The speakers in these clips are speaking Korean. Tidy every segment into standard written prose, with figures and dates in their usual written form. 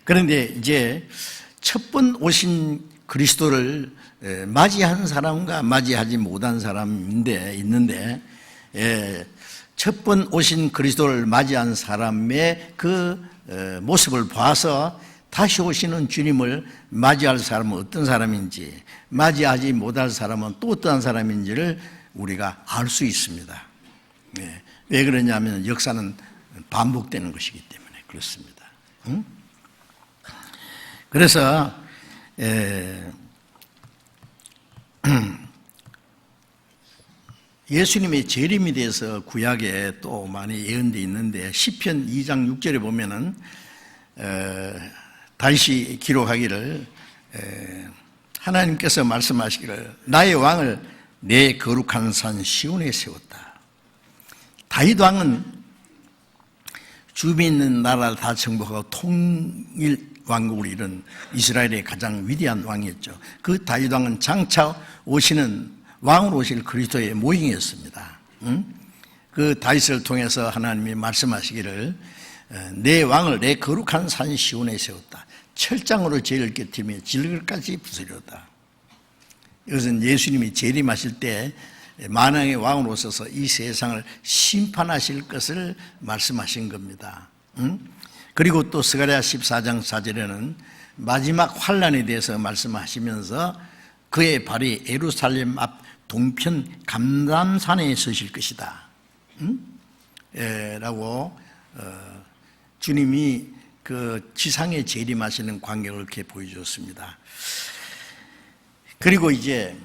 그런데 이제 첫 번 오신 그리스도를 맞이한 사람과 맞이하지 못한 사람인데 있는데, 첫 번 오신 그리스도를 맞이한 사람의 그 모습을 봐서 다시 오시는 주님을 맞이할 사람은 어떤 사람인지, 맞이하지 못할 사람은 또 어떤 사람인지를 우리가 알 수 있습니다. 왜 그러냐면 역사는 반복되는 것이기 때문에 그렇습니다. 그래서 예수님의 재림에 대해서 구약에 또 많이 예언되어 있는데, 시편 2장 6절에 보면은 다시 기록하기를, 하나님께서 말씀하시기를 나의 왕을 내 거룩한 산 시온에 세웠다. 다윗 왕은 주변에 있는 나라를 다 정복하고 통일 왕국을 이룬 이스라엘의 가장 위대한 왕이었죠. 그 다윗 왕은 장차 오시는 왕으로 오실 그리스도의 모형이었습니다. 그 다윗을 통해서 하나님이 말씀하시기를 내 왕을 내 거룩한 산 시온에 세웠다. 철장으로 죄를 깨뜨리며 질글까지 부수렸다. 이것은 예수님이 재림하실 때 만왕의 왕으로 오셔서 이 세상을 심판하실 것을 말씀하신 겁니다. 그리고 또 스가랴 14장 4절에는 마지막 환란에 대해서 말씀하시면서 그의 발이 예루살렘 앞 동편 감람산에 서실 것이다 라고 주님이 그 지상에 재림하시는 광경을 이렇게 보여주었습니다. 그리고 이제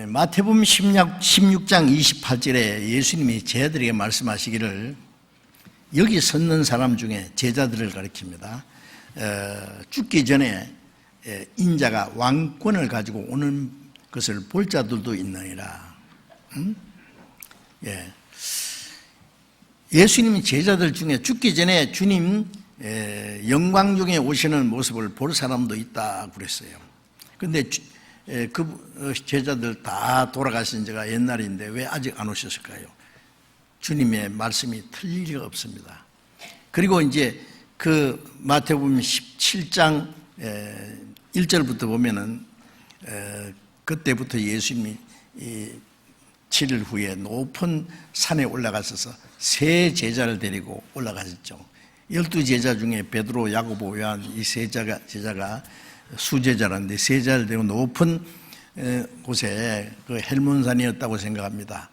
마태복음 16장 28절에 예수님이 제자들에게 말씀하시기를, 여기 섰는 사람 중에 제자들을 가리킵니다. 죽기 전에 인자가 왕권을 가지고 오는 것을 볼 자들도 있느니라. 예수님이 제자들 중에 죽기 전에 주님 영광 중에 오시는 모습을 볼 사람도 있다고 그랬어요. 그런데 그 제자들 다 돌아가신 지가 옛날인데 왜 아직 안 오셨을까요? 주님의 말씀이 틀릴 리가 없습니다. 그리고 이제 그 마태복음 17장 1절부터 보면은 그때부터 예수님이 7일 후에 높은 산에 올라가셔서 세 제자를 데리고 올라가셨죠. 12제자 중에 베드로, 야고보, 요한 이 세 제자가 수제자라는데, 세 제자를 데리고 높은 곳에 그 헬몬산이었다고 생각합니다.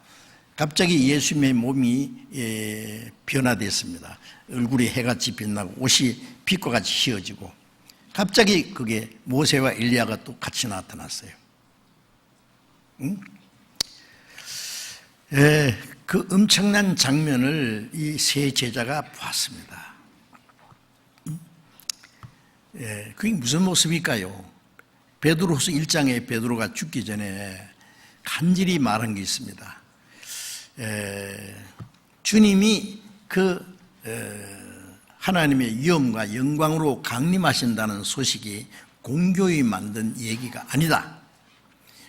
갑자기 예수님의 몸이 변화됐습니다. 얼굴이 해같이 빛나고 옷이 빛과 같이 휘어지고, 갑자기 그게 모세와 엘리야가 또 같이 나타났어요. 그 엄청난 장면을 이 세 제자가 보았습니다. 그게 무슨 모습일까요? 베드로후서 1장에 베드로가 죽기 전에 간절히 말한 게 있습니다. 주님이 그 하나님의 위엄과 영광으로 강림하신다는 소식이 공교히 만든 얘기가 아니다.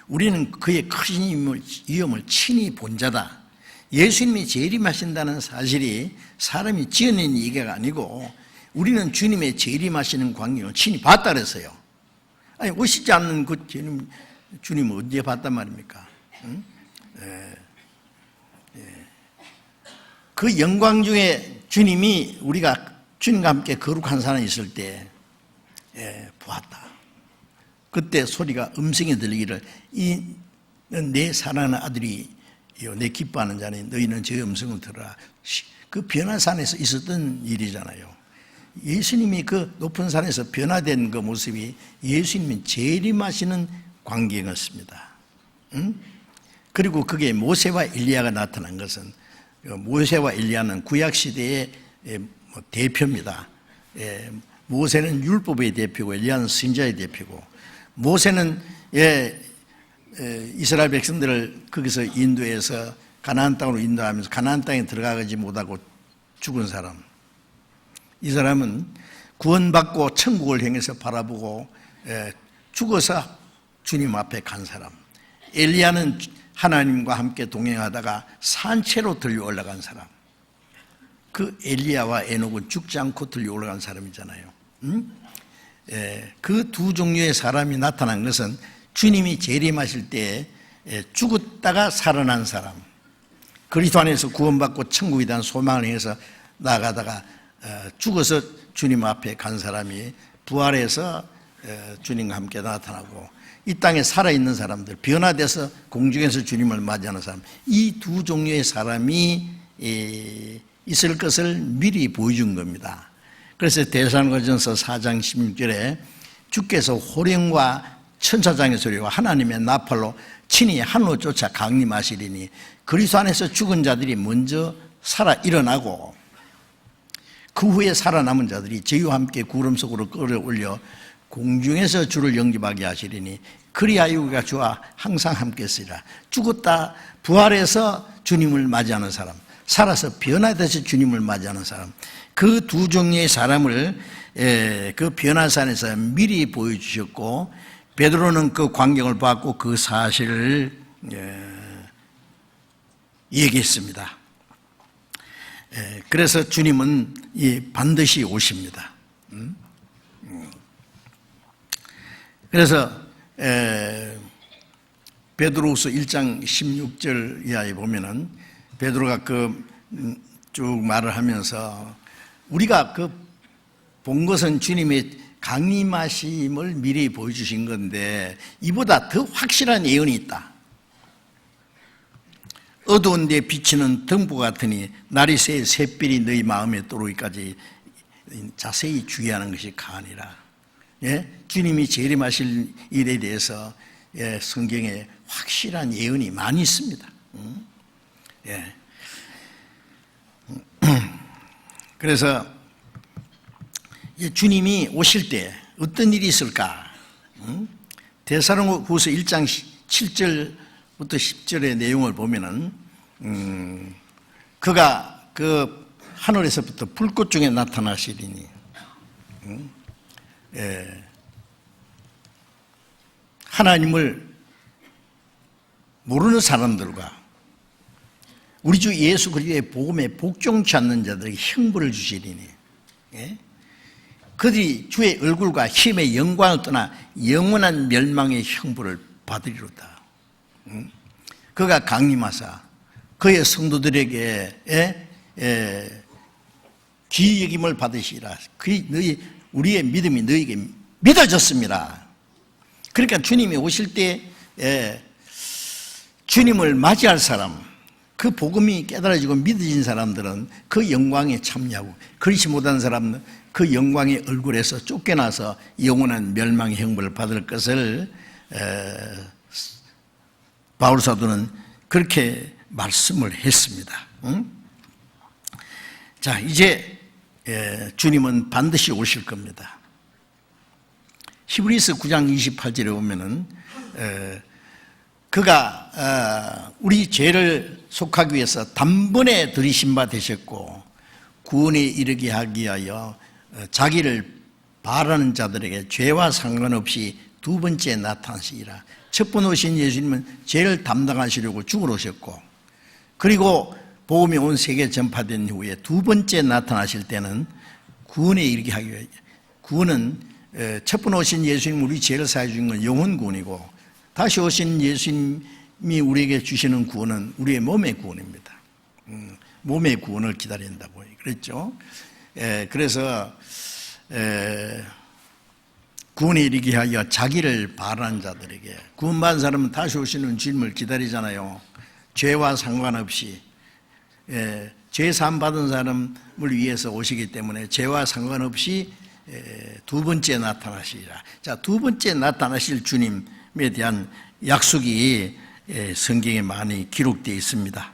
우리는 그의 크신 위엄을 친히 본 자다. 예수님이 재림하신다는 사실이 사람이 지어낸 얘기가 아니고 우리는 주님의 재림하시는 광경을 친히 봤다 그랬어요. 아니, 오시지 않는 그 주님을 언제 봤단 말입니까? 응? 그 영광 중에 주님이 우리가 주님과 함께 거룩한 산에 있을 때 보았다. 그때 소리가 음성이 들리기를, 이는 내 사랑하는 아들이요 내 기뻐하는 자니 너희는 제 음성을 들어라. 그 변화산에서 있었던 일이잖아요. 예수님이 그 높은 산에서 변화된 그 모습이 예수님이 재림하시는 광경이었습니다. 그리고 그게 모세와 엘리야가 나타난 것은, 모세와 엘리야는 구약시대의 대표입니다. 모세는 율법의 대표고 엘리야는 선지자의 대표고, 모세는 이스라엘 백성들을 거기서 인도해서 가나안 땅으로 인도하면서 가나안 땅에 들어가지 못하고 죽은 사람, 이 사람은 구원받고 천국을 향해서 바라보고 죽어서 주님 앞에 간 사람, 엘리야는 하나님과 함께 동행하다가 산채로 들려 올라간 사람. 그 엘리야와 에녹은 죽지 않고 들려 올라간 사람이잖아요. 그 두 종류의 사람이 나타난 것은 주님이 재림하실 때 죽었다가 살아난 사람, 그리스도 안에서 구원받고 천국에 대한 소망을 향해서 나아가다가 죽어서 주님 앞에 간 사람이 부활해서 주님과 함께 나타나고, 이 땅에 살아있는 사람들, 변화돼서 공중에서 주님을 맞이하는 사람, 이 두 종류의 사람이 있을 것을 미리 보여준 겁니다. 그래서 데살로니가전서 4장 16절에 주께서 호령과 천사장의 소리와 하나님의 나팔로 친히 하늘로 쫓아 강림하시리니 그리스도 안에서 죽은 자들이 먼저 살아 일어나고 그 후에 살아남은 자들이 저희와 함께 구름 속으로 끌어올려 공중에서 주를 영접하게 하시리니 그리하여 우리가 주와 항상 함께 있으리라. 죽었다 부활해서 주님을 맞이하는 사람, 살아서 변화돼서 주님을 맞이하는 사람, 그 두 종류의 사람을 그 변화산에서 미리 보여주셨고, 베드로는 그 광경을 봤고 그 사실을 얘기했습니다. 그래서 주님은 반드시 오십니다. 그래서 베드로후서 1장 16절 이하에 보면은 베드로가 쭉 말을 하면서 우리가 본 것은 주님의 강림하심을 미리 보여주신 건데 이보다 더 확실한 예언이 있다. 어두운 데 비치는 등불 같으니 날이 새 샛별이 너희 마음에 들어오기까지 자세히 주의하는 것이 가하니라. 주님이 재림하실 일에 대해서 성경에 확실한 예언이 많이 있습니다. 그래서 주님이 오실 때 어떤 일이 있을까? 데살로니가후서 1장 7절부터 10절의 내용을 보면은 그가 하늘에서부터 불꽃 중에 나타나시리니 하나님을 모르는 사람들과 우리 주 예수 그리스도의 복음에 복종치 않는 자들에게 형벌을 주시리니 그들이 주의 얼굴과 힘의 영광을 떠나 영원한 멸망의 형벌을 받으리로다. 그가 강림하사 그의 성도들에게 귀 여김을 받으시라. 우리의 믿음이 너희에게 믿어졌습니다. 그러니까 주님이 오실 때 주님을 맞이할 사람, 그 복음이 깨달아지고 믿어진 사람들은 그 영광에 참여하고, 그렇지 못한 사람은 그 영광의 얼굴에서 쫓겨나서 영원한 멸망의 형벌을 받을 것을 바울 사도는 그렇게 말씀을 했습니다. 자, 이제 주님은 반드시 오실 겁니다. 히브리서 9장 28절에 보면은 그가 우리 죄를 속하기 위해서 단번에 들이신 바 되셨고 구원에 이르게 하기 위하여 자기를 바라는 자들에게 죄와 상관없이 두 번째 나타나시리라. 첫 번 오신 예수님은 죄를 담당하시려고 죽으러 오셨고, 그리고 복음이 온 세계에 전파된 후에 두 번째 나타나실 때는 구원에 이르게 하기 위하여, 구원은 첫 번 오신 예수님 우리 죄를 사해 주신 건 영혼 구원이고, 다시 오신 예수님이 우리에게 주시는 구원은 우리의 몸의 구원입니다. 몸의 구원을 기다린다고 그랬죠. 그래서 구원에 이르게 하여 자기를 바라는 자들에게, 구원받은 사람은 다시 오시는 주님을 기다리잖아요. 죄와 상관없이 죄 사함 받은 사람을 위해서 오시기 때문에 죄와 상관없이 두 번째 나타나시리라. 자, 두 번째 나타나실 주님에 대한 약속이 성경에 많이 기록되어 있습니다.